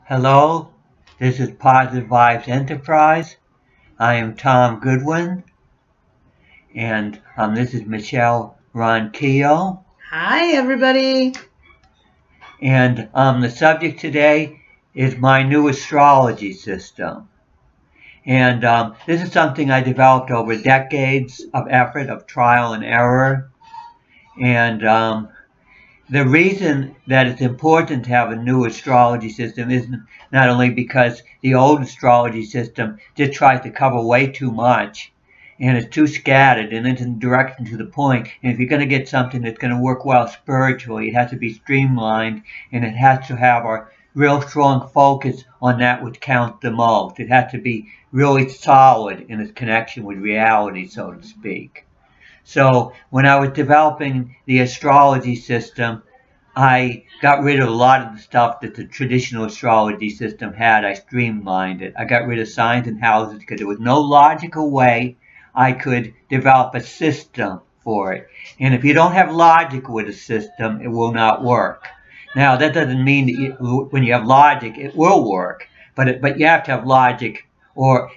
Hello, this is Positive Vibes Enterprise. I am Tom Goodwin, and this is Michelle Ronquillo. Hi, everybody. And the subject today is my new astrology system. And this is something I developed over decades of effort, of trial and error. And the reason that it's important to have a new astrology system is not only because the old astrology system just tries to cover way too much and it's too scattered and isn't directed to the point. And if you're going to get something that's going to work well spiritually, it has to be streamlined and it has to have a real strong focus on that which counts the most. It has to be really solid in its connection with reality, so to speak. So when I was developing the astrology system, I got rid of a lot of the stuff that the traditional astrology system had. I streamlined it. I got rid of signs and houses because there was no logical way I could develop a system for it. And if you don't have logic with a system, it will not work. Now, that doesn't mean that when you have logic, it will work. But you have to have logic or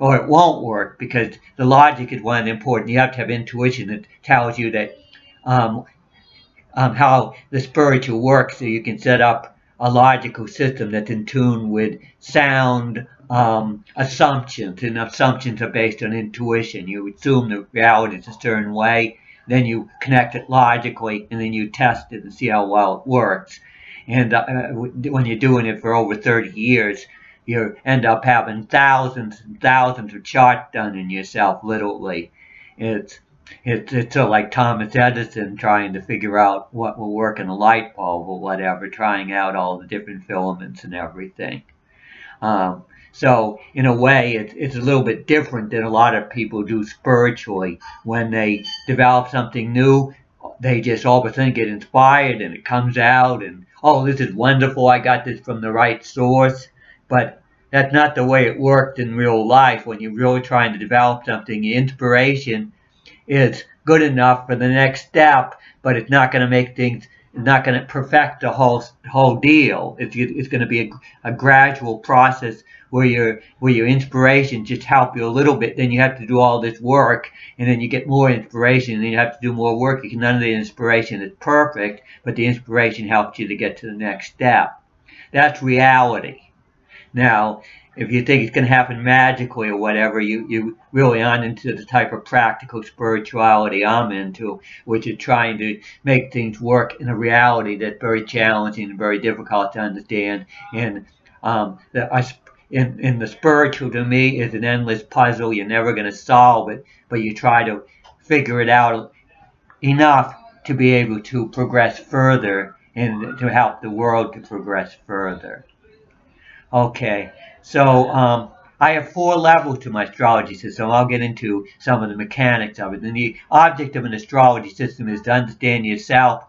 it won't work, because the logic is one of the important. You have to have intuition that tells you that how the spiritual works, so you can set up a logical system that's in tune with sound assumptions, and assumptions are based on intuition. You assume the reality is a certain way, then you connect it logically, and then you test it and see how well it works. And when you're doing it for over 30 years, you end up having thousands and thousands of charts done in yourself, literally. It's sort of like Thomas Edison trying to figure out what will work in a light bulb or whatever, trying out all the different filaments and everything. So in a way, it's a little bit different than a lot of people do spiritually. When they develop something new, they just all of a sudden get inspired and it comes out and, oh, this is wonderful, I got this from the right source. But that's not the way it worked in real life. When you're really trying to develop something, the inspiration is good enough for the next step, but it's not going to make things, it's not going to perfect the whole deal. It's going to be a gradual process where your inspiration just help you a little bit. Then you have to do all this work, and then you get more inspiration, and then you have to do more work. Because none of the inspiration is perfect, but the inspiration helps you to get to the next step. That's reality. Now, if you think it's going to happen magically or whatever, you really aren't into the type of practical spirituality I'm into, which is trying to make things work in a reality that's very challenging and very difficult to understand. And in the spiritual, to me, is an endless puzzle. You're never going to solve it, but you try to figure it out enough to be able to progress further and to help the world to progress further. Okay, so I have 4 levels to my astrology system. I'll get into some of the mechanics of it. And the object of an astrology system is to understand yourself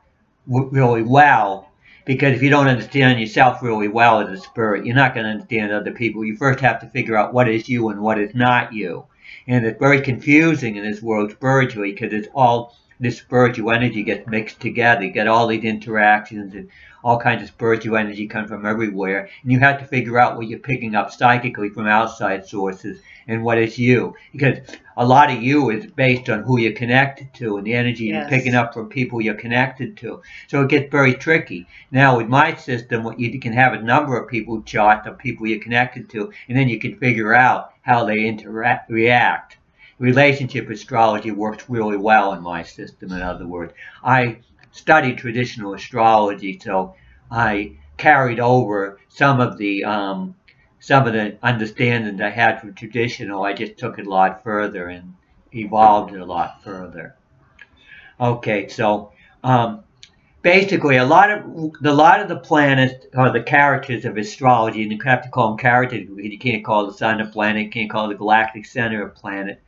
really well. Because if you don't understand yourself really well as a spirit, you're not going to understand other people. You first have to figure out what is you and what is not you. And it's very confusing in this world spiritually, because it's all this spiritual energy gets mixed together. You get all these interactions, and all kinds of spiritual energy come from everywhere. And you have to figure out what you're picking up psychically from outside sources and what is you. Because a lot of you is based on who you're connected to and the energy you're picking up from people you're connected to. So it gets very tricky. Now with my system, what you can have a number of people chart of people you're connected to, and then you can figure out how they react. Relationship astrology works really well in my system. In other words, I studied traditional astrology, so I carried over some of the understanding I had from traditional. I just took it a lot further and evolved it a lot further. Okay, so basically, a lot of the planets are the characters of astrology, and you have to call them characters because you can't call the sun a planet, you can't call the galactic center a planet.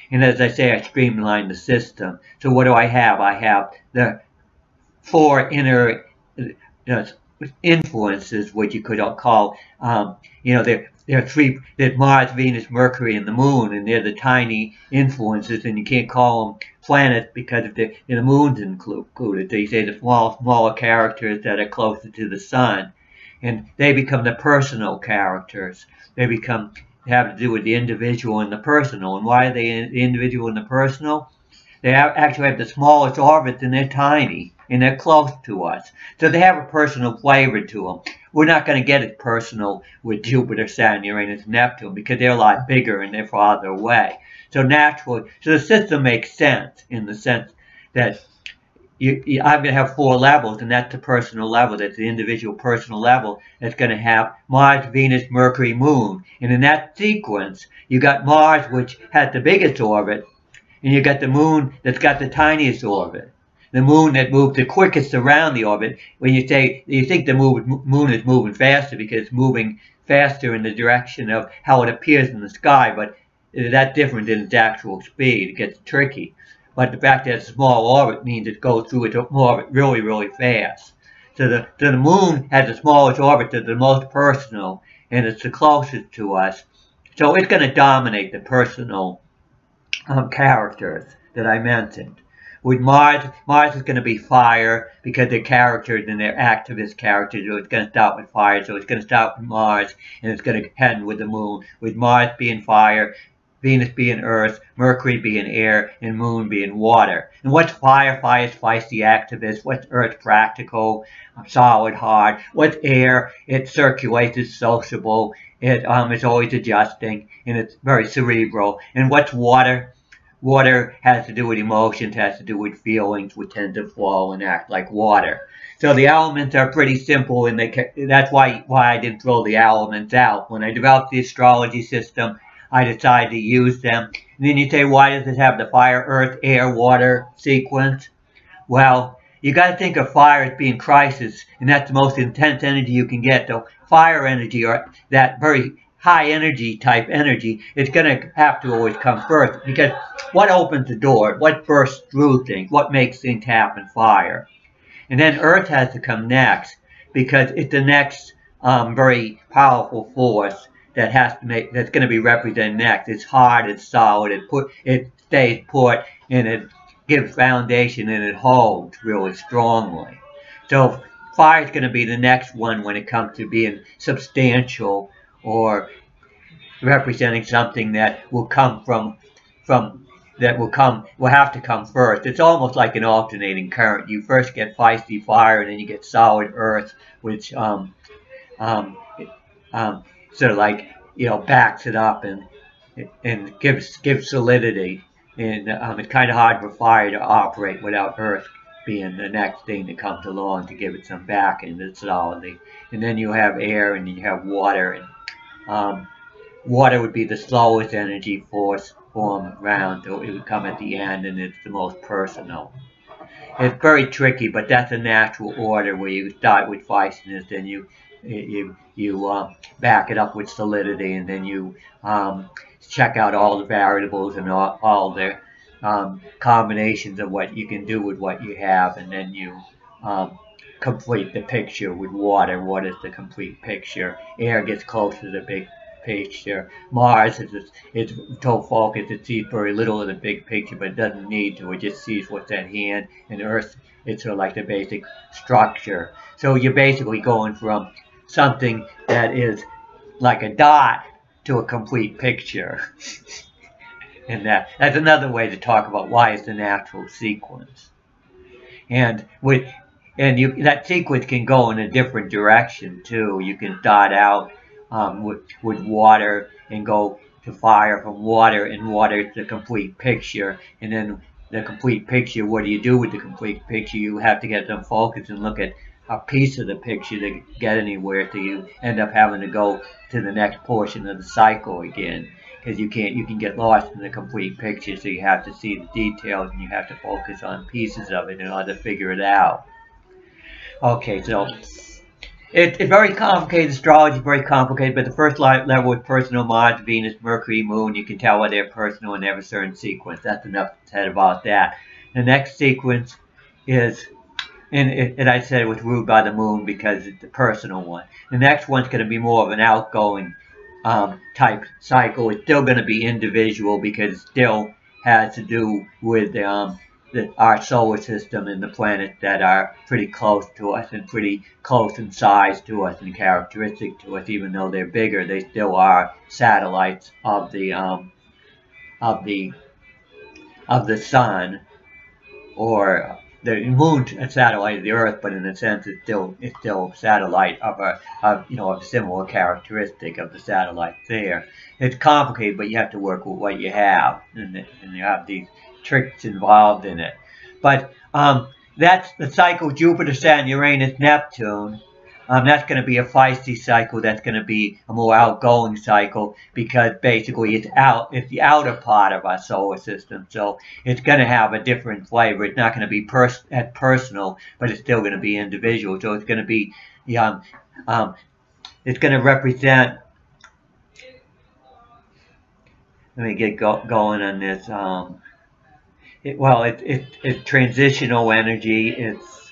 And as I say, I streamline the system. So what do I have? I have the 4 inner influences, what you could call, there are 3, there's Mars, Venus, Mercury, and the Moon, and they're the tiny influences, and you can't call them planets because if the moon's included. They say the smaller characters that are closer to the sun. and they become the personal characters. They have to do with the individual and the personal. And why are they the individual and the personal? They actually have the smallest orbits, and they're tiny, and they're close to us. So they have a personal flavor to them. We're not going to get it personal with Jupiter, Saturn, Uranus, and Neptune, because they're a lot bigger and they're farther away. So naturally, so the system makes sense in the sense that I'm going to have 4 levels, and that's the personal level. That's the individual personal level. That's going to have Mars, Venus, Mercury, Moon. And in that sequence, you got Mars, which has the biggest orbit, and you got the Moon that's got the tiniest orbit. The Moon that moves the quickest around the orbit. When you say, you think the Moon is moving faster because it's moving faster in the direction of how it appears in the sky, but that's different than its actual speed. It gets tricky. But the fact that it's a small orbit means it goes through its orbit really, really fast. So the Moon has the smallest orbit, that's the most personal, and it's the closest to us. So it's going to dominate the personal characters that I mentioned. With Mars is going to be fire because they're characters and they're activist characters. So it's going to start with fire. So it's going to start with Mars and it's going to end with the Moon. With Mars being fire, Venus being earth, Mercury being air, and Moon being water. And what's fire? Fire is feisty activist. What's earth? Practical, solid, hard. What's air? It circulates, it's sociable. It's always adjusting, and it's very cerebral. And what's water? Water has to do with emotions, has to do with feelings, which tend to flow and act like water. So the elements are pretty simple, and that's why I didn't throw the elements out. When I developed the astrology system, I decided to use them. And then you say, why does it have the fire, earth, air, water sequence? Well, you got to think of fire as being crisis, and that's the most intense energy you can get. So fire energy, or that very high energy type energy, it's going to have to always come first, because what opens the door? What bursts through things? What makes things happen? Fire. And then earth has to come next, because it's the next very powerful force that that's going to be represented next. It's hard, it's solid, it stays put, and it gives foundation, and it holds really strongly. So fire is going to be the next one when it comes to being substantial or representing something that will come will have to come first. It's almost like an alternating current. You first get feisty fire, and then you get solid earth, which sort of like, backs it up and gives solidity. And it's kind of hard for fire to operate without earth being the next thing that comes along to give it some backing and solidity. And then you have air, and you have water. And water would be the slowest energy force form around, so it would come at the end, and it's the most personal. It's very tricky, but that's a natural order where you start with feistiness, then you back it up with solidity, and then you check out all the variables and all the combinations of what you can do with what you have, and then you complete the picture with water. What is the complete picture? Air gets close to the big picture. Mars it's so focused it sees very little of the big picture, but it doesn't need to. It just sees what's at hand. And Earth, it's sort of like the basic structure. So you're basically going from something that is like a dot to a complete picture. And that's another way to talk about why it's the natural sequence. And that sequence can go in a different direction too. You can start out with water and go to fire from water, and water is the complete picture. And then the complete picture, what do you do with the complete picture? You have to get them focused and look at a piece of the picture to get anywhere, so you end up having to go to the next portion of the cycle again, because you can get lost in the complete picture. So you have to see the details, and you have to focus on pieces of it in order to figure it out. Okay, so it's very complicated. Astrology is very complicated, but the first level is personal: Mars, Venus, Mercury, Moon. You can tell whether they're personal and they have a certain sequence. That's enough said about that. The next sequence is, and I said it was ruled by the Moon because it's the personal one. The next one's going to be more of an outgoing type cycle. It's still going to be individual because it still has to do with the our solar system and the planets that are pretty close to us and pretty close in size to us and characteristic to us. Even though they're bigger, they still are satellites of the sun, or the moon, a satellite of the Earth, but in a sense it's still a satellite of a similar characteristic of the satellite there. It's complicated, but you have to work with what you have, and you have these tricks involved in it. But that's the cycle Jupiter, Saturn, Uranus, Neptune. That's going to be a feisty cycle. That's going to be a more outgoing cycle because basically it's the outer part of our solar system. So it's going to have a different flavor. It's not going to be as personal, but it's still going to be individual. So it's going to be, it's going to represent. Let me get going on this. It's transitional energy. It's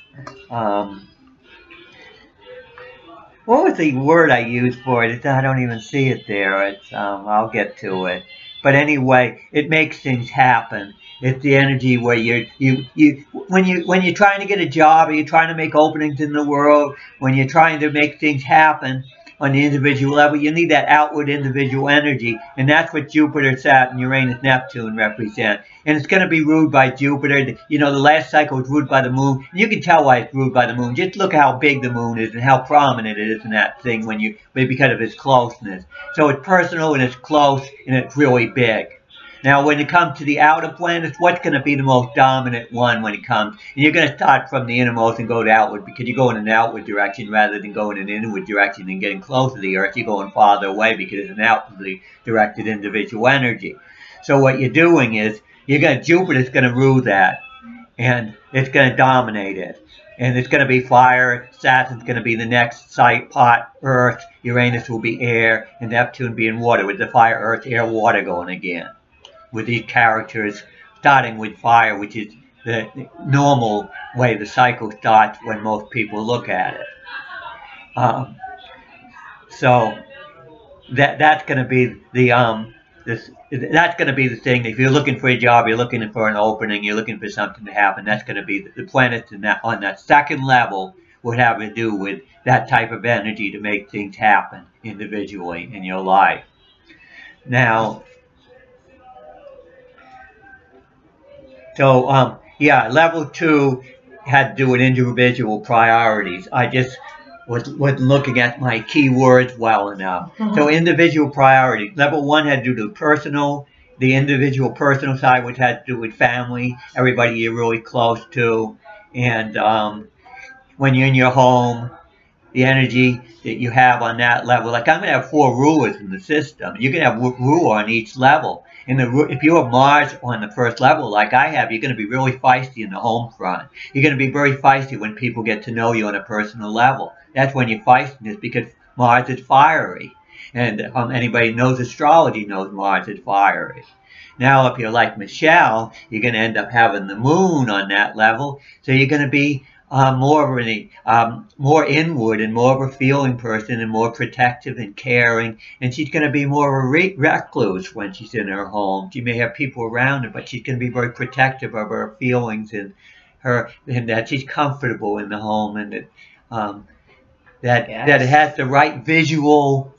what was the word I used for it? I don't even see it there. It's I'll get to it. But anyway, it makes things happen. It's the energy where when you're trying to get a job, or you're trying to make openings in the world, when you're trying to make things happen on the individual level, you need that outward individual energy, and that's what Jupiter, Saturn, Uranus, Neptune represent. And it's going to be ruled by Jupiter. The last cycle was ruled by the moon. And you can tell why it's ruled by the moon. Just look at how big the moon is and how prominent it is in that thing because of its closeness. So it's personal and it's close and it's really big. Now, when it comes to the outer planets, what's going to be the most dominant one when it comes? And you're going to start from the innermost and go to outward, because you're going in an outward direction rather than going in an inward direction and getting close to the Earth. You're going farther away because it's an outwardly directed individual energy. So what you're doing is, Jupiter's going to rule that, and it's going to dominate it. And it's going to be fire. Saturn's going to be the next pot, Earth. Uranus will be air, and Neptune being water, with the fire, earth, air, water going again. With these characters starting with fire, which is the normal way the cycle starts when most people look at it. So that's going to be that's going to be the thing. If you're looking for a job, you're looking for an opening, you're looking for something to happen, that's going to be the planets on that second level would have to do with that type of energy to make things happen individually in your life. Now, level 2 had to do with individual priorities. I just wasn't looking at my keywords well enough. So individual priorities. Level 1 had to do with the individual personal side, which had to do with family, everybody you're really close to, and when you're in your home, the energy that you have on that level. Like, I'm going to have 4 rulers in the system. You can have a ruler on each level. And if you have Mars on the first level, like I have, you're going to be really feisty in the home front. You're going to be very feisty when people get to know you on a personal level. That's when you're feistiness, because Mars is fiery. And anybody who knows astrology knows Mars is fiery. Now, if you're like Michelle, you're going to end up having the moon on that level. So you're going to be more inward and more of a feeling person, and more protective and caring. And she's going to be more of a recluse when she's in her home. She may have people around her, but she's going to be very protective of her feelings and that she's comfortable in the home, and that it has the right visual.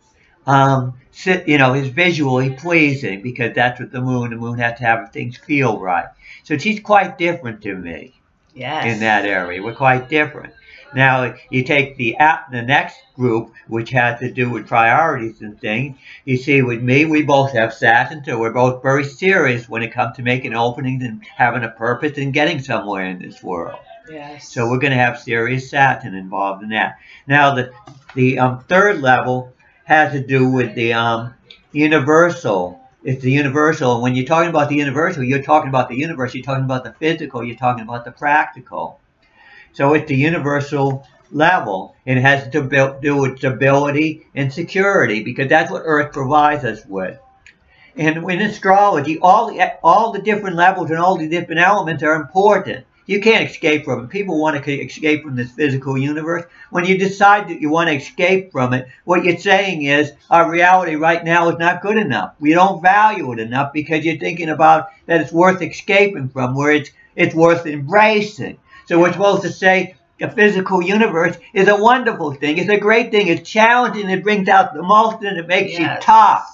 Is visually pleasing, because that's what the moon has to have things feel right. So she's quite different to me. Yes. In that area, we're quite different. Now, you take the next group, which has to do with priorities and things. You see, with me, we both have Saturn, so we're both very serious when it comes to making openings and having a purpose and getting somewhere in this world. Yes. So we're going to have serious Saturn involved in that. Now, the third level has to do with the universal. It's the universal, and when you're talking about the universal, you're talking about the universe, you're talking about the physical, you're talking about the practical. So it's the universal level, and it has to do with stability and security, because that's what Earth provides us with. And in astrology, all the different levels and all the different elements are important. You can't escape from it. People want to escape from this physical universe. When you decide that you want to escape from it, what you're saying is our reality right now is not good enough. We don't value it enough because you're thinking about that it's worth escaping from, where it's worth embracing. So we're supposed to say the physical universe is a wonderful thing. It's a great thing. It's challenging. It brings out the most and it makes you tough.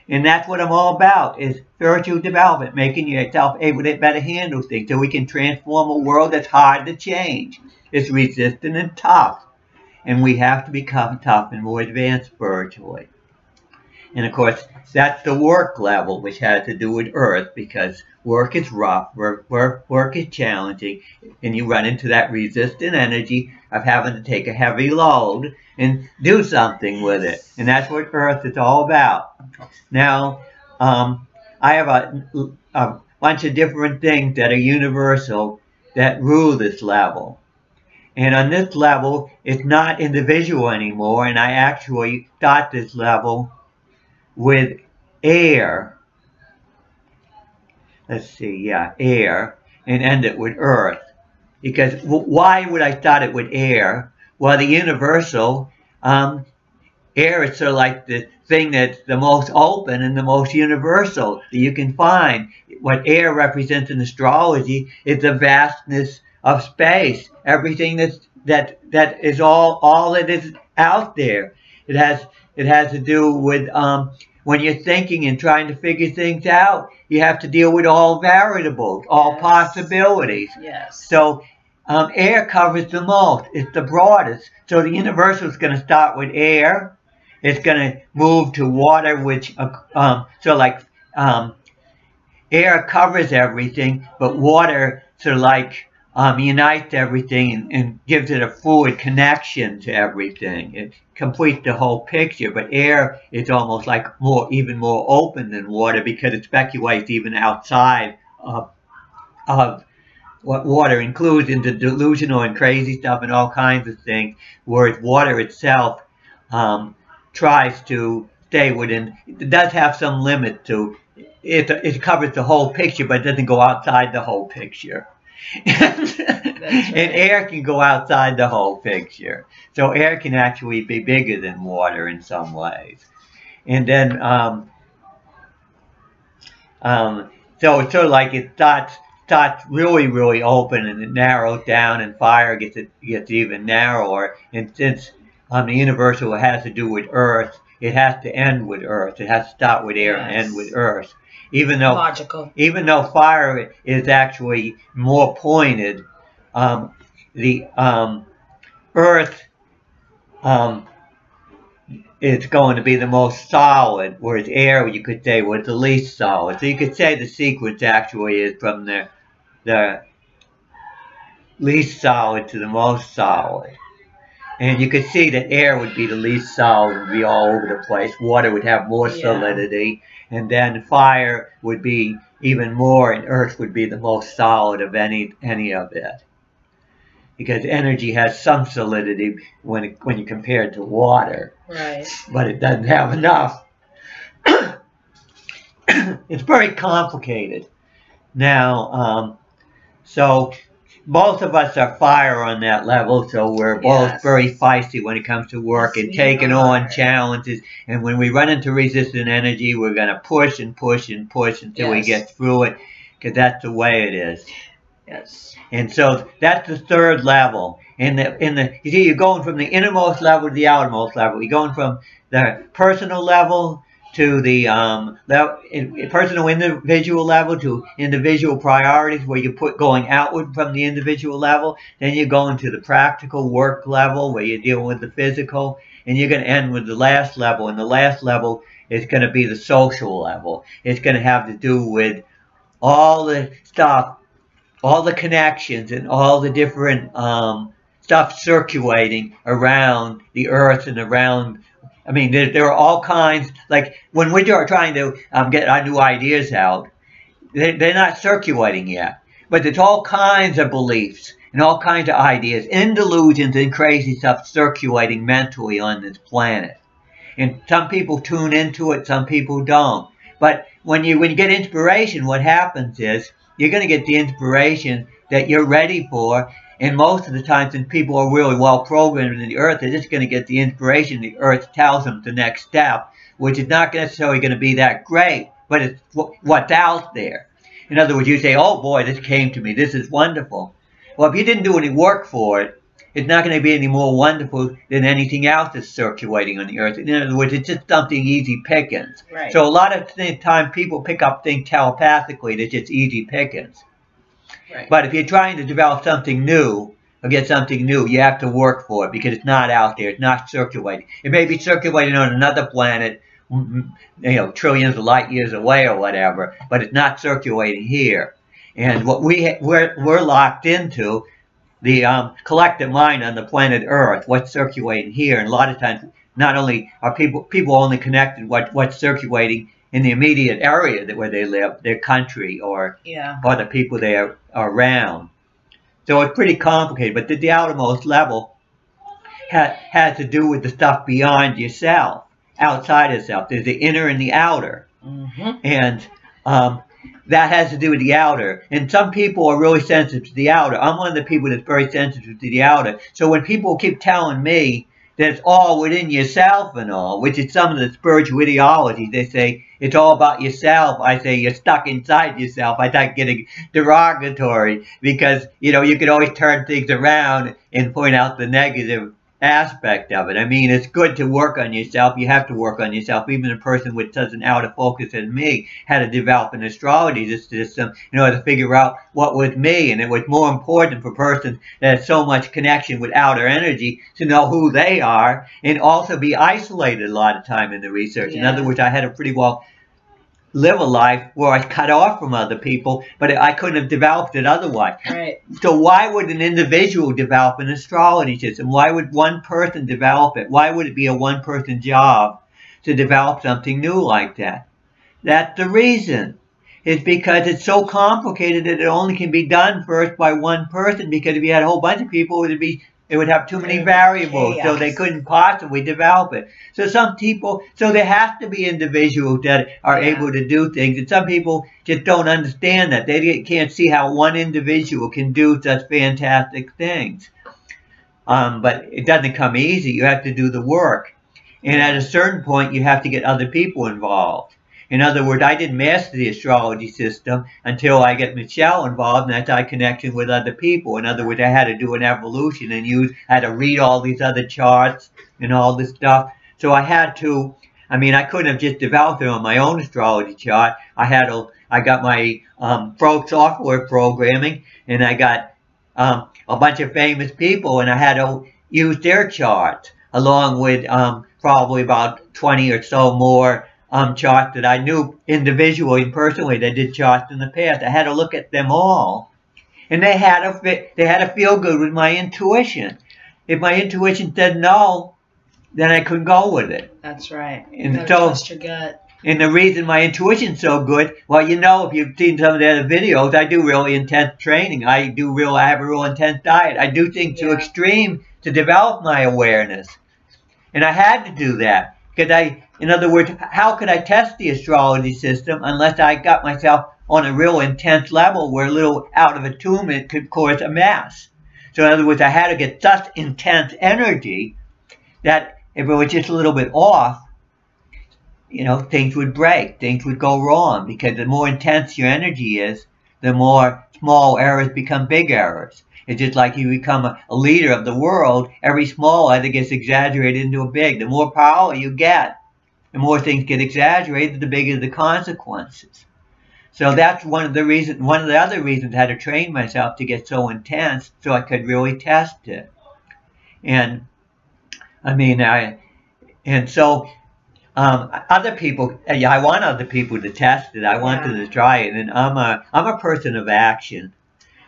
And that's what I'm all about, is spiritual development, making yourself able to better handle things so we can transform a world that's hard to change. It's resistant and tough. And we have to become tough and more advanced spiritually. And of course, that's the work level, which has to do with Earth, because work is rough, work is challenging, and you run into that resistant energy of having to take a heavy load and do something with it. And that's what Earth is all about. Now, I have a bunch of different things that are universal that rule this level. And on this level, it's not individual anymore, and I actually start this level with air. Let's see, yeah, air, and end it with Earth. Because why would I start it with air? Well, the universal, air is sort of like the thing that's the most open and the most universal that you can find. What air represents in astrology is the vastness of space. Everything that is all that is out there. It has to do with when you're thinking and trying to figure things out, you have to deal with all variables, all possibilities. Yes. So air covers the most. It's the broadest. So the universal is going to start with air. It's going to move to water, which air covers everything, but water sort of like unites everything and gives it a fluid connection to everything. It completes the whole picture. But air is almost like even more open than water, because it speculates even outside of what water includes into delusional and crazy stuff and all kinds of things, whereas water itself tries to stay within. It does have some limit to it. It covers the whole picture, but it doesn't go outside the whole picture. And air can go outside the whole picture. So air can actually be bigger than water in some ways. And then, so it's sort of like it starts really, really open, and it narrows down, and fire gets even narrower. And since the universal has to do with Earth, it has to end with Earth. It has to start with air and end with Earth. Even though fire is actually more pointed, the Earth is going to be the most solid, whereas air, you could say, was the least solid. So you could say the sequence actually is from the least solid to the most solid. And you could see that air would be the least solid, would be all over the place. Water would have more solidity. And then fire would be even more, and Earth would be the most solid of any of it. Because energy has some solidity when you compare it to water. Right. But it doesn't have enough. It's very complicated. Now, so both of us are fire on that level, so we're both very feisty when it comes to work and taking on challenges. And when we run into resistant energy, we're going to push and push and push until we get through it, because that's the way it is. Yes. And so that's the third level. You see, you're going from the innermost level to the outermost level. You're going from the personal level to the personal individual level to individual priorities, where you put going outward from the individual level. Then you're going to the practical work level, where you're dealing with the physical, and you're going to end with the last level. And the last level is going to be the social level. It's going to have to do with all the stuff, all the connections, and all the different stuff circulating around the Earth and around. I mean, there are all kinds, like when we're trying to get our new ideas out, they're not circulating yet. But there's all kinds of beliefs and all kinds of ideas and delusions and crazy stuff circulating mentally on this planet. And some people tune into it, some people don't. But when you get inspiration, what happens is You're going to get the inspiration that you're ready for. And most of the times when people are really well programmed in the earth, they're just going to get the inspiration the earth tells them the next step, which is not necessarily going to be that great, but it's what's out there. In other words, you say, oh boy, this came to me. This is wonderful. Well, if you didn't do any work for it, it's not going to be any more wonderful than anything else that's circulating on the earth. In other words, it's just something easy pickings. Right. So a lot of the time people pick up things telepathically. They're just easy pickings. Right. But if you're trying to develop something new or get something new, you have to work for it because it's not out there. It's not circulating. It may be circulating on another planet, trillions of light years away or whatever, but it's not circulating here. And what we're locked into, the collective mind on the planet Earth, what's circulating here, and a lot of times not only are people only connected what's circulating in the immediate area where they live, their country or the people they are around. So it's pretty complicated, but the outermost level has to do with the stuff beyond yourself, outside yourself. There's the inner and the outer. Mm-hmm. And that has to do with the outer. And some people are really sensitive to the outer. I'm one of the people that's very sensitive to the outer. So when people keep telling me that it's all within yourself and all, which is some of the spiritual ideology, they say it's all about yourself. I say you're stuck inside yourself. I start getting derogatory because, you can always turn things around and point out the negative aspect of it. I mean, it's good to work on yourself. You have to work on yourself. Even a person with such an outer focus as me had to develop an astrology system in order to figure out what was me. And it was more important for persons that had so much connection with outer energy to know who they are and also be isolated a lot of time in the research. In other words, I had to pretty well live a life where I cut off from other people, but I couldn't have developed it otherwise. Right. So why would an individual develop an astrology system? Why would one person develop it? Why would it be a one-person job to develop something new like that? That's the reason. It's because it's so complicated that it only can be done first by one person, because if you had a whole bunch of people, it would have too many variables, so they couldn't possibly develop it. So there has to be individuals that are able to do things, and some people just don't understand that. They can't see how one individual can do such fantastic things. But it doesn't come easy. You have to do the work. And at a certain point, you have to get other people involved. In other words, I didn't master the astrology system until I get Michelle involved, and that's our connection with other people. In other words, I had to do an evolution and I had to read all these other charts and all this stuff. So I had to, I couldn't have just developed it on my own astrology chart. I got my pro software programming, and I got a bunch of famous people, and I had to use their charts along with probably about 20 or so more charts that I knew individually and personally that did charts in the past. I had to look at them all, and they had to feel good with my intuition. If my intuition said no, then I couldn't go with it. That's right. And you gotta trust your gut. And the reason my intuition's so good, well, if you've seen some of the other videos, I do really intense training. I have a real intense diet. I do things to extreme to develop my awareness, and I had to do that. Because in other words, how could I test the astrology system unless I got myself on a real intense level where a little out of attunement could cause a mess? So in other words, I had to get such intense energy that if it was just a little bit off, things would break, things would go wrong. Because the more intense your energy is, the more small errors become big errors. It's just like you become a leader of the world, every small either gets exaggerated into a big. The more power you get, the more things get exaggerated, the bigger the consequences. So that's one of the other reasons I had to train myself to get so intense so I could really test it. And other people, I want other people to test it. I want them to try it. And I'm a person of action.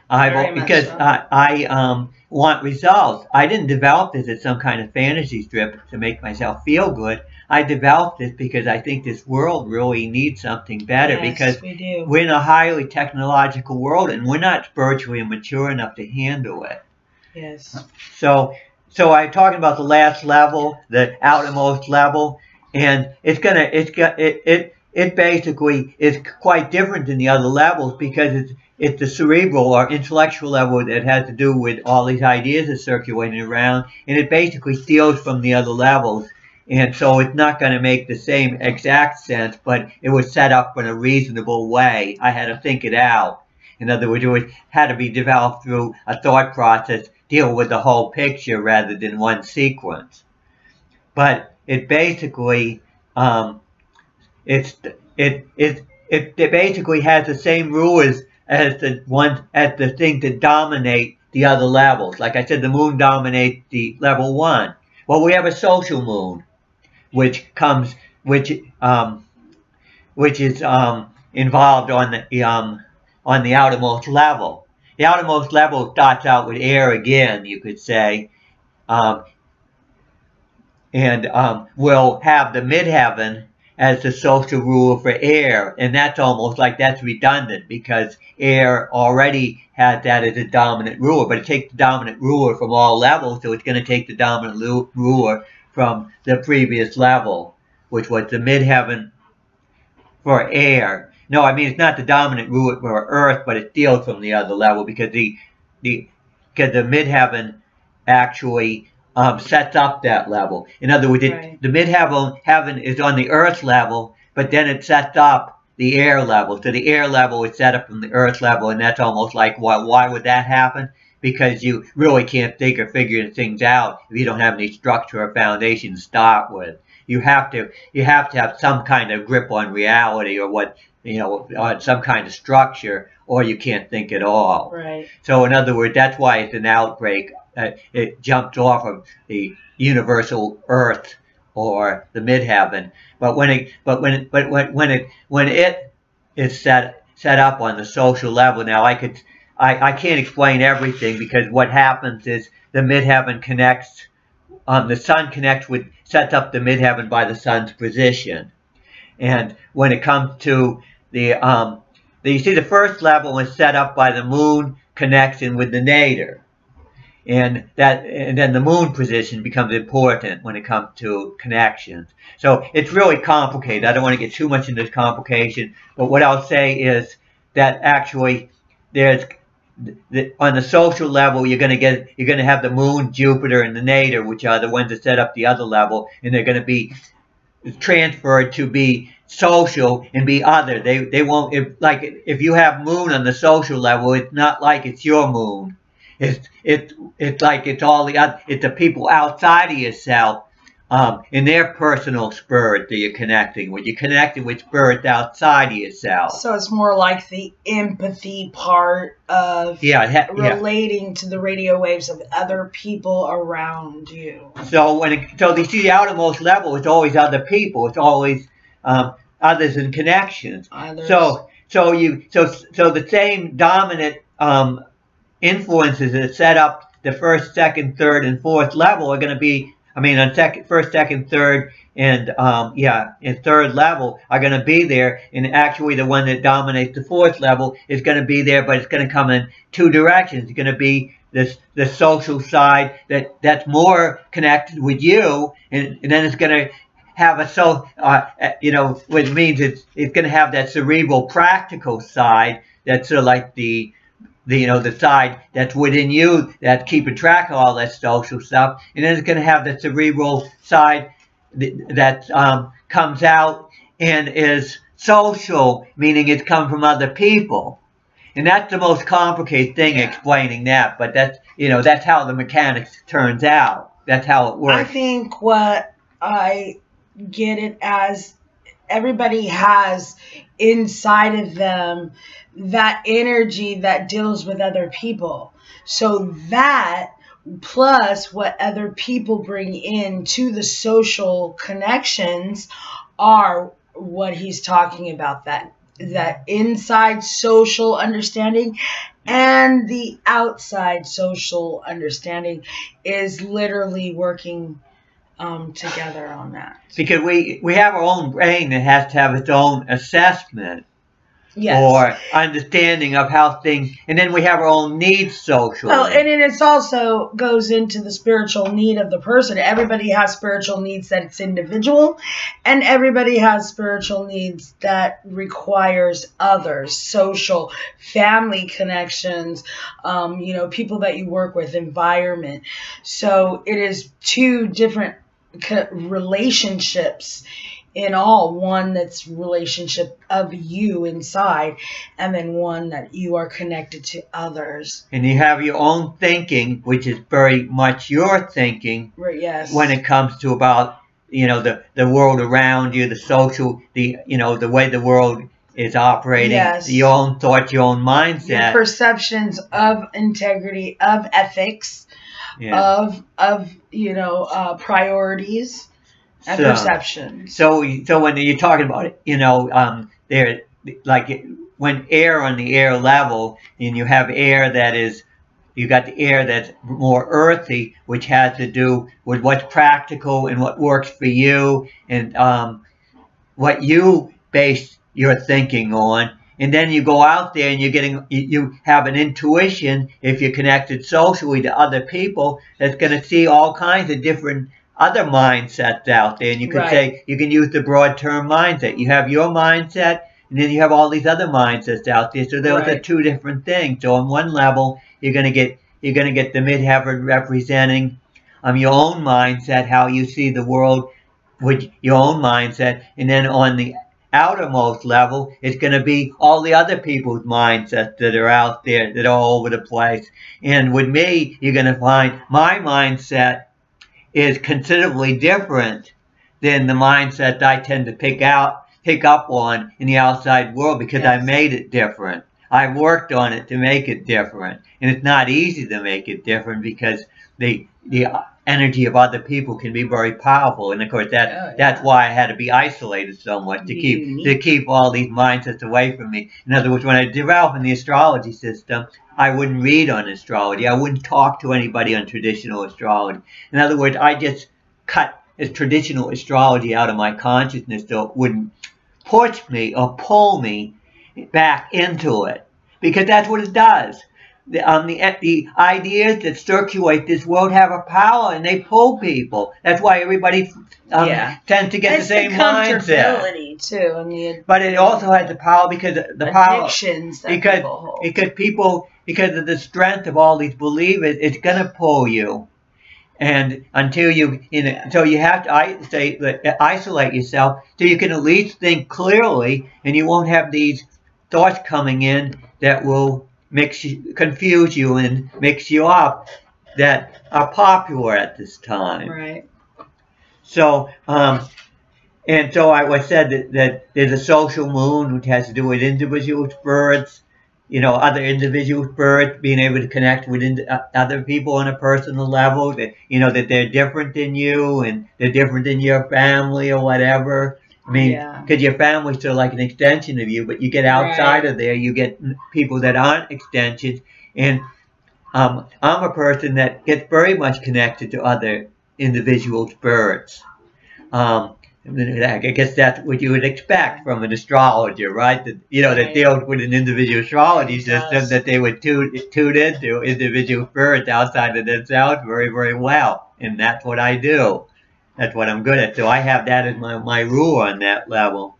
I want results. I didn't develop this as some kind of fantasy strip to make myself feel good. I developed this because I think this world really needs something better, because we're in a highly technological world and we're not spiritually mature enough to handle it. Yes. So I'm talking about the last level, the outermost level, and it basically is quite different than the other levels, because it's the cerebral or intellectual level that has to do with all these ideas that circulating around, and it basically steals from the other levels. And so it's not going to make the same exact sense, but it was set up in a reasonable way. I had to think it out. In other words, it had to be developed through a thought process, deal with the whole picture rather than one sequence. But it basically, it basically has the same rules as the thing that dominate the other levels. Like I said, the moon dominates the level 1. Well, we have a social moon, which is involved on the outermost level. The outermost level starts out with air again, you could say, and we'll have the midheaven as the social ruler for air, and that's almost like that's redundant because air already has that as a dominant ruler, but it takes the dominant ruler from all levels, so it's going to take the dominant ruler from the previous level, which was the midheaven for air. No, I mean, it's not the dominant ruler for earth, but it steals from the other level because the midheaven actually sets up that level. In other words, Right. the midheaven is on the earth level, but then it sets up the air level. So the air level is set up from the earth level, and that's almost like, why would that happen? Because you really can't think or figure things out if you don't have any structure or foundation to start with. You have to have some kind of grip on reality or on some kind of structure, or you can't think at all. Right. So in other words, that's why it's an outbreak. It jumped off of the universal earth or the midheaven. But when it is set up on the social level, now I can't explain everything because what happens is the midheaven connects. The sun sets up the midheaven by the sun's position, and when it comes to you see the first level is set up by the moon connection with the nadir. And then the moon position becomes important when it comes to connections. So it's really complicated. I don't want to get too much into this complication, but what I'll say is that actually on the social level you're going to have the moon, Jupiter, and the nadir, which are the ones that set up the other level, and they're going to be transferred to be social and be other. They won't, if you have moon on the social level, it's not like it's your moon. It's like it's all it's the people outside of yourself, in their personal spirit that you're connecting with. You're connecting with spirits outside of yourself. So it's more like the empathy part of relating to the radio waves of other people around you. So you see the outermost level, it's always other people. It's always others and connections. Others. So the same dominant influences that set up the first, second, third, and fourth level are going to be, on first, second, third, and third level are going to be there. And actually, the one that dominates the fourth level is going to be there, but it's going to come in two directions. It's going to be the social side that's more connected with you, and then it's going to have which means it's going to have that cerebral, practical side that's sort of like the side that's within you that's keeping track of all that social stuff, and then it's going to have the cerebral side that comes out and is social, meaning it's come from other people, and that's the most complicated thing explaining that. But that's how the mechanics turns out. That's how it works. I think what I get it as, everybody has inside of them that energy that deals with other people. So that plus what other people bring in to the social connections are what he's talking about, that inside social understanding and the outside social understanding is literally working together on that. Because we have our own brain that has to have its own assessment Yes. or understanding of how things, and then we have our own needs socially. Well, and then it's also goes into the spiritual need of the person. Everybody has spiritual needs that it's individual, and everybody has spiritual needs that requires others, social, family connections, people that you work with, environment. So it is two different relationships in all. One that's relationship of you inside, and then one that you are connected to others. And you have your own thinking, which is very much your thinking. Right, yes. When it comes to about, the world around you, the social, the way the world is operating, yes. Your own thoughts, your own mindset. Your perceptions of integrity, of ethics, of priorities. And perception. So when you're talking about it, there, like when air on the air level, and you have air that is, you got the air that's more earthy, which has to do with what's practical and what works for you, and what you base your thinking on. And then you go out there and you have an intuition, if you're connected socially to other people, that's going to see all kinds of different other mindsets out there. And you can say, you can use the broad term mindset. You have your mindset, and then you have all these other mindsets out there. So those are two different things. So on one level, you're going to get the midheaven representing your own mindset, how you see the world with your own mindset. And then on the outermost level, it's going to be all the other people's mindsets that are out there, that are all over the place. And with me, you're going to find my mindset is considerably different than the mindset I tend to pick up on in the outside world, because I made it different. I worked on it to make it different. And it's not easy to make it different, because the energy of other people can be very powerful. And of course that's why I had to be isolated so much, to keep all these mindsets away from me. In other words, when I developed in the astrology system, I wouldn't read on astrology. I wouldn't talk to anybody on traditional astrology. In other words, I just cut traditional astrology out of my consciousness so it wouldn't push me or pull me back into it. Because that's what it does. The ideas that circulate this world have a power, and they pull people. That's why everybody tends to get the same mindset. Too, but it also has the power, because the power addictions that people hold. Because of the strength of all these believers, it's going to pull you. And until you have to isolate yourself, so you can at least think clearly, and you won't have these thoughts coming in that will confuse you and mix you up, that are popular at this time. Right. So, and so I said that there's a social moon, which has to do with individual spirits, other individual spirits being able to connect with other people on a personal level, that, that they're different than you, and they're different than your family or whatever. I mean, because your family's sort of like an extension of you, but you get outside of there, you get people that aren't extensions. And I'm a person that gets very much connected to other individual spirits. I guess that's what you would expect from an astrologer, right? That, that deals with an individual astrology system, that they would tune into individual spirits outside of themselves very, very well. And that's what I do. That's what I'm good at. So I have that as my rule on that level.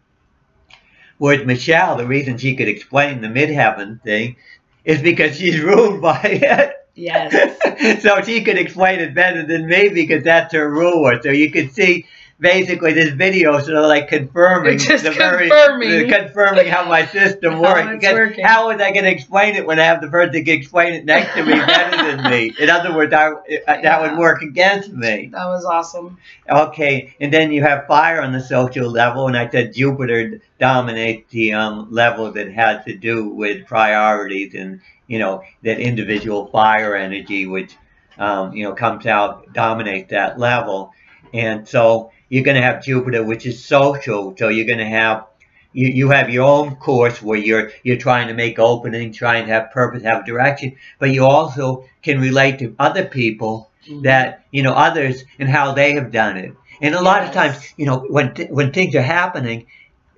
Whereas Michelle, the reason she could explain the midheaven thing is because she's ruled by it. Yes. So she could explain it better than me, because that's her ruler. So you can see basically this video sort of like confirming how my system works. Because how was I going to explain it when I have the person that can explain it next to me better than me? In other words, that would work against me. That was awesome. Okay, and then you have fire on the social level, and I said Jupiter dominates the level that has to do with priorities, and that individual fire energy, which comes out, dominates that level. And so you're going to have Jupiter, which is social. So you're going to have, you have your own course where you're trying to make openings, trying to have purpose, have direction. But you also can relate to other people, that, others, and how they have done it. And a lot of times, when things are happening,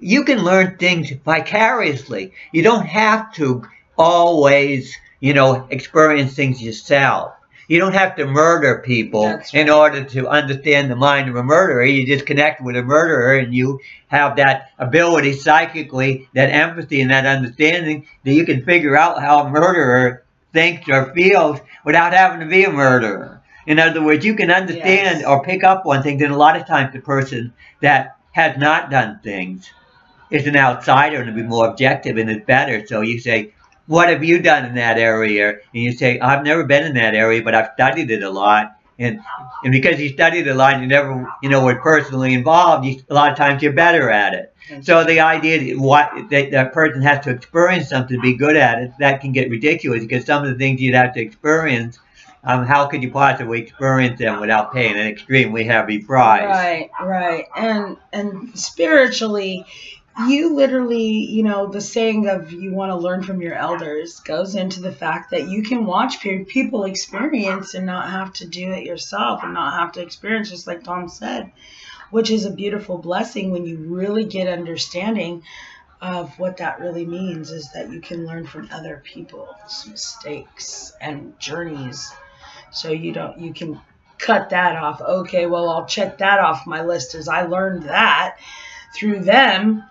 you can learn things vicariously. You don't have to always, experience things yourself. You don't have to murder people in order to understand the mind of a murderer. You just connect with a murderer and you have that ability psychically, that empathy and that understanding that you can figure out how a murderer thinks or feels without having to be a murderer. In other words, you can understand or pick up on things, and a lot of times the person that has not done things is an outsider and to be more objective and is better. So you say, what have you done in that area? And you say, I've never been in that area, but I've studied it a lot. And because you studied it a lot and you never, were personally involved, a lot of times you're better at it. So the idea that that person has to experience something to be good at it, that can get ridiculous because some of the things you'd have to experience, how could you possibly experience them without paying an extremely heavy price? Right. And spiritually, you literally, the saying of you want to learn from your elders goes into the fact that you can watch people experience and not have to do it yourself and not have to experience, just like Tom said, which is a beautiful blessing when you really get understanding of what that really means, is that you can learn from other people's mistakes and journeys. So you can cut that off. Okay, well, I'll check that off my list as I learned that through them.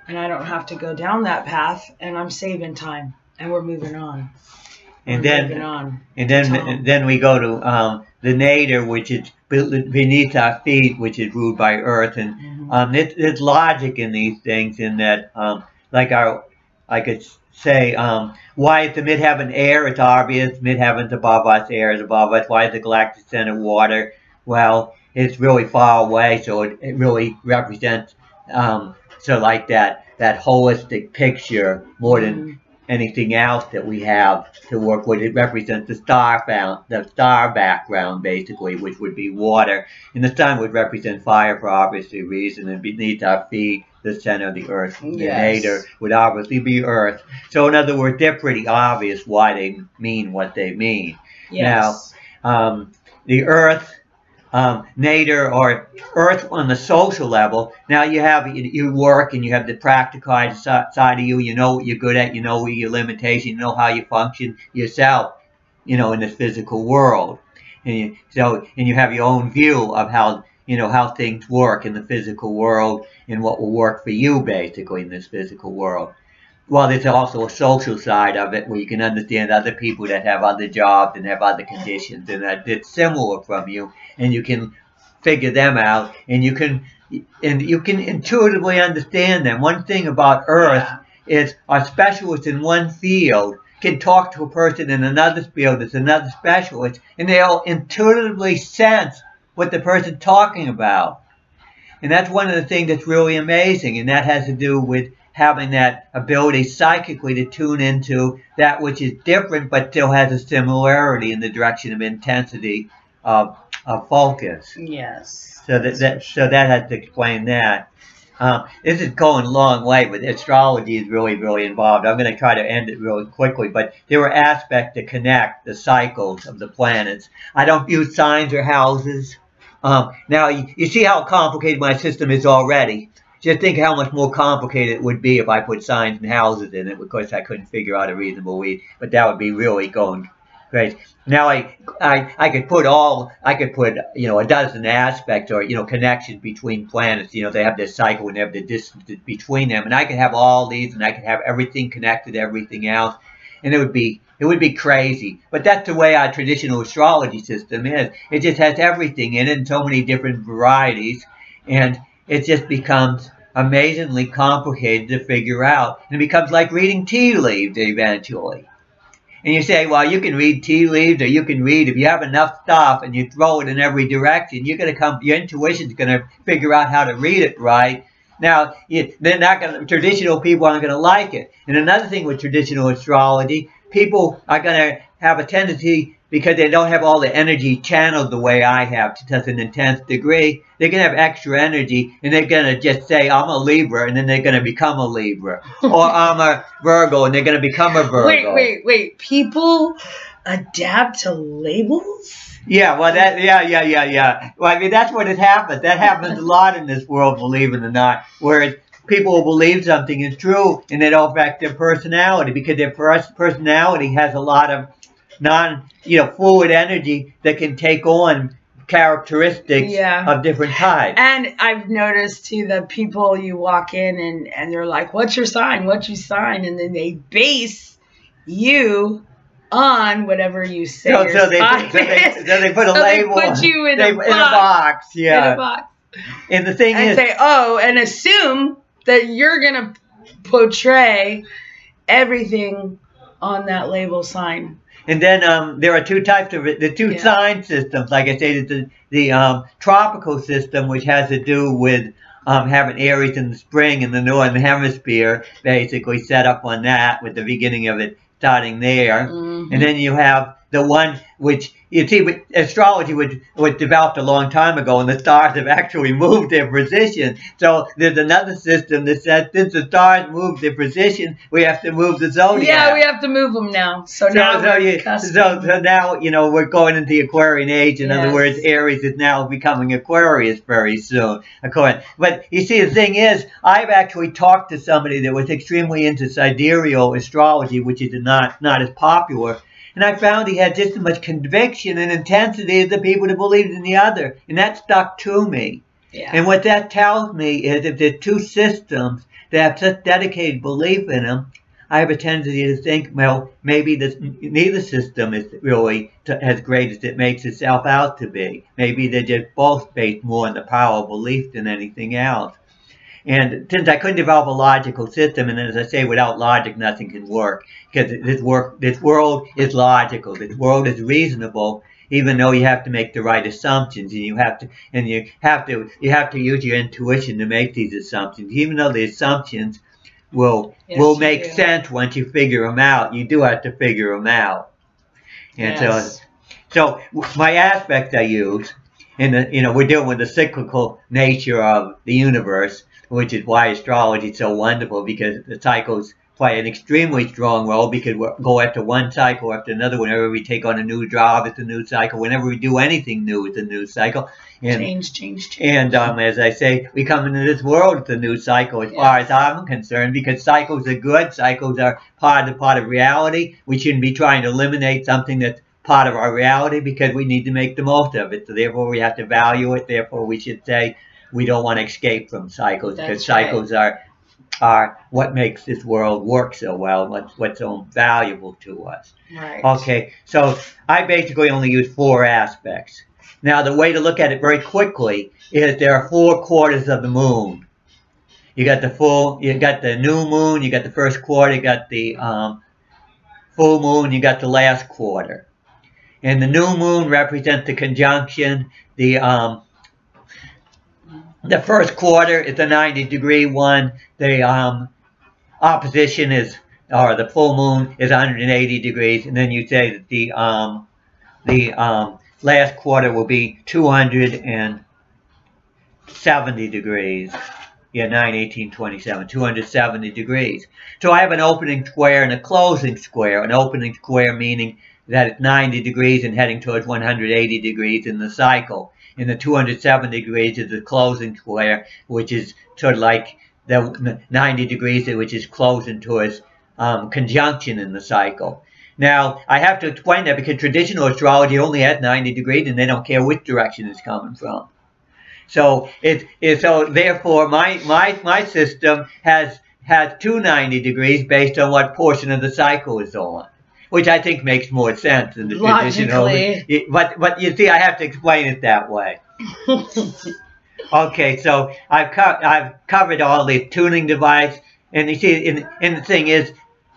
And I don't have to go down that path, and I'm saving time, and we're moving on. And then we go to the nadir, which is beneath our feet, which is ruled by earth. And there's logic in these things, in that, I could say, why is the midheaven air? It's obvious. Midheaven's above us, air is above us. Why is the galactic center water? Well, it's really far away, so it really represents so like that holistic picture more than anything else that we have to work with. It represents the star background, basically, which would be water. And the sun would represent fire for obvious reason. And beneath our feet, the center of the earth, the nadir, would obviously be earth. So in other words, they're pretty obvious why they mean what they mean. Yes. Now, the earth, nadir, or earth on the social level. Now you work and you have the practical side of you. You know what you're good at. You know your limitations. You know how you function yourself. In this physical world, and you have your own view of how how things work in the physical world and what will work for you basically in this physical world. Well, there's also a social side of it where you can understand other people that have other jobs and have other conditions and that's similar from you, and you can figure them out, and you can intuitively understand them. One thing about Earth is our specialists in one field can talk to a person in another field that's another specialist, and they'll intuitively sense what the person's talking about. And that's one of the things that's really amazing, and that has to do with having that ability psychically to tune into that which is different but still has a similarity in the direction of intensity of focus. Yes. So that has to explain that. This is going a long way, but astrology is really, really involved. I'm going to try to end it really quickly, but there are aspects that connect the cycles of the planets. I don't use signs or houses. Now, you see how complicated my system is already. Just think how much more complicated it would be if I put signs and houses in it. Of course, I couldn't figure out a reasonable way, but that would be really going crazy. Now, I could put a dozen aspects or connections between planets. They have this cycle and they have the distance between them, and I could have all these, and I could have everything connected to everything else, and it would be crazy. But that's the way our traditional astrology system is. It just has everything in it in so many different varieties, and it just becomes amazingly complicated to figure out. And it becomes like reading tea leaves eventually. And you say, well, you can read tea leaves, or you can read, if you have enough stuff and you throw it in every direction, your intuition's going to figure out how to read it right. Now, traditional people aren't going to like it. And another thing with traditional astrology, people are going to have a tendency, because they don't have all the energy channeled the way I have to such an intense degree, they're going to have extra energy, and they're going to just say, I'm a Libra, and then they're going to become a Libra. Or I'm a Virgo, and they're going to become a Virgo. Wait. People adapt to labels? Yeah, well, yeah. Well, I mean, that's what it happens. That happens a lot in this world, believe it or not. Whereas people will believe something is true, and it'll affect their personality, because their personality has a lot of fluid energy that can take on characteristics of different types. And I've noticed too that people, you walk in and they're like, "What's your sign? What's your sign?" And then they base you on whatever you say. So they put a label. They put you in a box. Yeah. In a box. And the thing is, say, and assume that you're gonna portray everything on that label sign. And then there are two types of it. The two sign systems, like I say, the tropical system, which has to do with having Aries in the spring in the northern hemisphere, basically set up on that, with the beginning of it starting there. Mm-hmm. And then you have the one which, you see, astrology was developed a long time ago, and the stars have actually moved their position. So there's another system that says, since the stars move their position, we have to move the zodiac. Yeah, we have to move them now. So now now we're going into the Aquarian age. In other words, Aries is now becoming Aquarius very soon. But you see, the thing is, I've actually talked to somebody that was extremely into sidereal astrology, which is not as popular. And I found he had just as much conviction and intensity as the people that believed in the other. And that stuck to me. Yeah. And what that tells me is, if there's two systems that have such dedicated belief in them, I have a tendency to think, well, maybe neither system is really as great as it makes itself out to be. Maybe they're just both based more on the power of belief than anything else. And since I couldn't develop a logical system, and as I say, without logic, nothing can work. Because this world is logical. This world is reasonable, even though you have to make the right assumptions, and you have to use your intuition to make these assumptions. Even though the assumptions will make sense once you figure them out, you do have to figure them out. And so my aspect I use, and we're dealing with the cyclical nature of the universe, which is why astrology is so wonderful, because the cycles play an extremely strong role, because we go after one cycle after another. Whenever we take on a new job, it's a new cycle. Whenever we do anything new, it's a new cycle. And, change. And as I say, we come into this world with a new cycle, as far as I'm concerned, because cycles are good. Cycles are part of reality. We shouldn't be trying to eliminate something that's part of our reality, because we need to make the most of it. So therefore, we have to value it. Therefore, we should say, we don't want to escape from cycles, because cycles are what makes this world work so well, what's so valuable to us. Right. Okay, so I basically only use 4 aspects. Now, the way to look at it very quickly is there are 4 quarters of the moon. You got the new moon, you got the first quarter, you got the full moon, you got the last quarter. And the new moon represents the conjunction. The first quarter is a 90-degree one. The opposition the full moon is 180 degrees, and then you say that the last quarter will be 270 degrees. Yeah, 9, 18, 27, 270 degrees. So I have an opening square and a closing square. An opening square meaning that it's 90 degrees and heading towards 180 degrees in the cycle. And the 270 degrees is the closing square, which is sort of like the 90 degrees, which is closing towards conjunction in the cycle. Now, I have to explain that, because traditional astrology only has 90 degrees, and they don't care which direction it's coming from. So therefore, my system has 290 degrees based on what portion of the cycle is on, which I think makes more sense than the traditional. But you see, I have to explain it that way. Okay, so I've covered all the tuning device, and you see, and the thing is,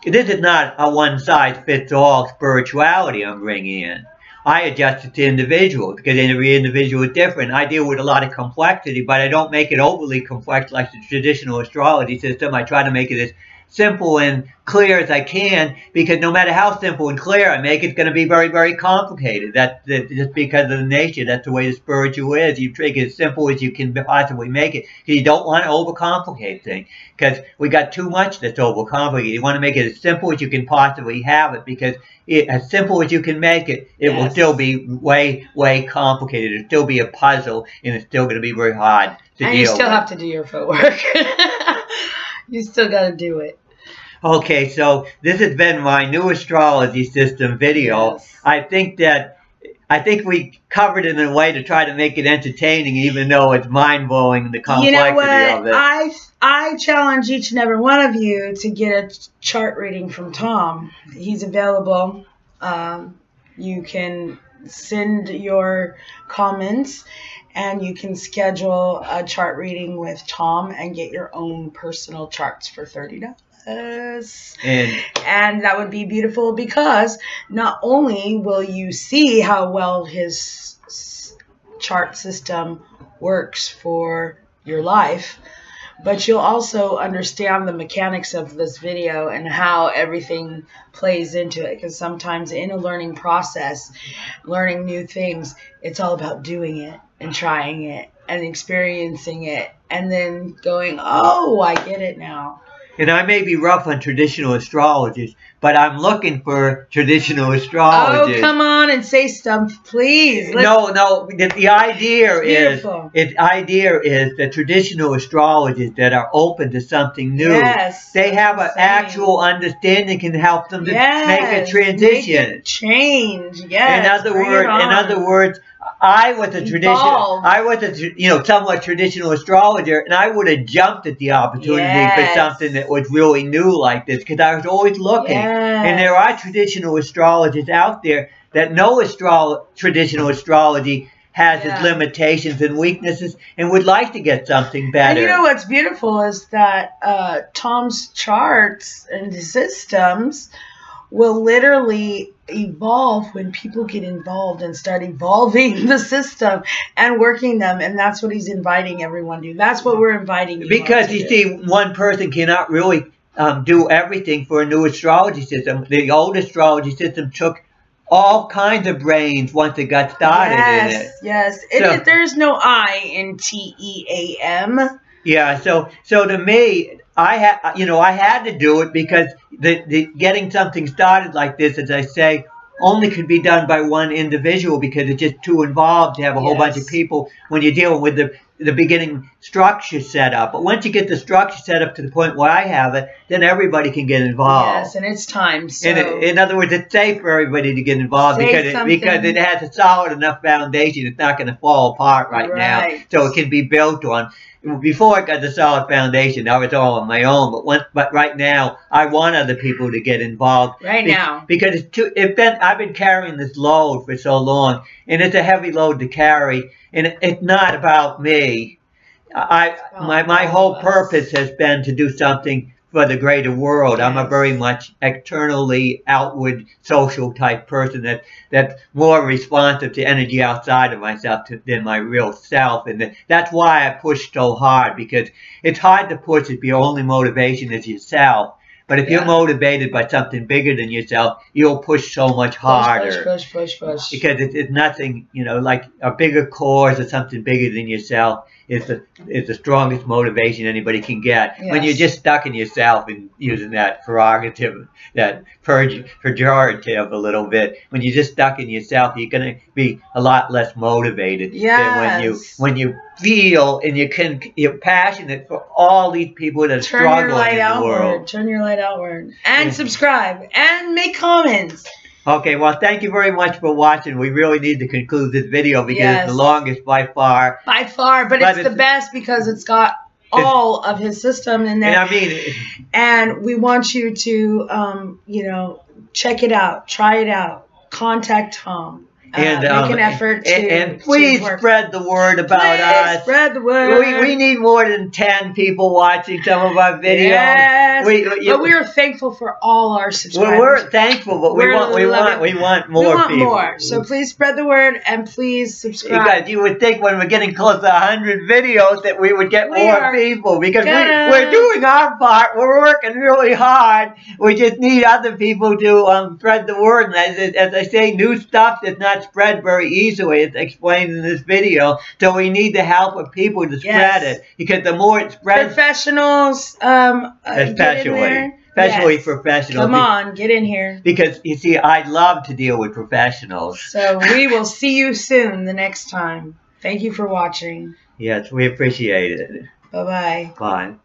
this is not a one-size-fits-all spirituality I'm bringing in. I adjust it to individuals, because every individual is different. I deal with a lot of complexity, but I don't make it overly complex like the traditional astrology system. I try to make it as simple and clear as I can, because no matter how simple and clear I make it, it's going to be very, very complicated. That's just because of the nature. That's the way the spiritual is. You make it as simple as you can possibly make it, because you don't want to overcomplicate things, because we got too much that's overcomplicated. You want to make it as simple as you can possibly have it, because as simple as you can make it, it will still be way, way complicated. It'll still be a puzzle, and it's still going to be very hard to deal with. And you still have to do your footwork. You still got to do it. Okay, so this has been my new astrology system video. Yes. I think we covered it in a way to try to make it entertaining, even though it's mind-blowing, the complexity You know what? of it. I challenge each and every one of you to get a chart reading from Tom. He's available. You can send your comments, and you can schedule a chart reading with Tom and get your own personal charts for $30. And that would be beautiful, because not only will you see how well his chart system works for your life, but you'll also understand the mechanics of this video and how everything plays into it. Because sometimes in a learning process, learning new things, it's all about doing it and trying it and experiencing it and then going, oh, I get it now. And I may be rough on traditional astrologers, but I'm looking for traditional astrologers. Oh, come on and say stuff, please. No. The idea is that traditional astrologers that are open to something new, yes, they have an actual understanding, can help them to make a transition, make it change. Yes. In other words, I was a somewhat traditional astrologer, and I would have jumped at the opportunity for something that was really new like this, because I was always looking. And there are traditional astrologers out there that know traditional astrology has its limitations and weaknesses and would like to get something better. And you know what's beautiful is that Tom's charts and systems will literally evolve when people get involved and start evolving the system and working them, and that's what he's inviting everyone to. That's what we're inviting you. Because you see, one person cannot really do everything for a new astrology system. The old astrology system took all kinds of brains once it got started in it. Yes, there's no I in TEAM. Yeah, so to me, I had to do it, because the getting something started like this, as I say, only could be done by one individual, because it's just too involved to have a whole bunch of people when you're dealing with the beginning structure set up. But once you get the structure set up to the point where I have it, then everybody can get involved. Yes, and it's time. So in other words, it's safe for everybody to get involved, because it has a solid enough foundation. It's not going to fall apart right now, so it can be built on. Before I got the solid foundation, I was all on my own. But right now, I want other people to get involved. Because I've been carrying this load for so long, and it's a heavy load to carry. And it's not about me. My whole purpose has been to do something for the greater world. I'm a very much externally outward social type person that's more responsive to energy outside of myself than my real self. And that's why I push so hard, because it's hard to push if your only motivation is yourself. But if you're motivated by something bigger than yourself, you'll push so much harder. Push. Because it's nothing, like a bigger cause or something bigger than yourself is the strongest motivation anybody can get. Yes. When you're just stuck in yourself and using that prerogative, that pejorative a little bit, when you're just stuck in yourself, you're going to be a lot less motivated than when you feel and you're passionate for all these people that are struggling in the world. Turn your light outward. And subscribe. And make comments. Okay, well, thank you very much for watching. We really need to conclude this video, because it's the longest by far. But it's the best, because it's got all of his system in there. And we want you to, check it out, try it out, contact Tom. And make an effort to and please spread the word about us. Spread the word. We need more than 10 people watching some of our videos. Yes. But we are thankful for all our subscribers. Well, we're thankful, but we want more people. We want more. So please spread the word and please subscribe. You would think when we're getting close to 100 videos that we would get more people, because we're doing our part. We're working really hard. We just need other people to spread the word. And as I say, new stuff that's not spread very easily. It's explained in this video. So we need the help of people to spread it, because the more it spreads, professionals, especially professionals. Come on, get in here. Because you see, I love to deal with professionals. So we will see you soon the next time. Thank you for watching. Yes, we appreciate it. Bye-bye. Bye.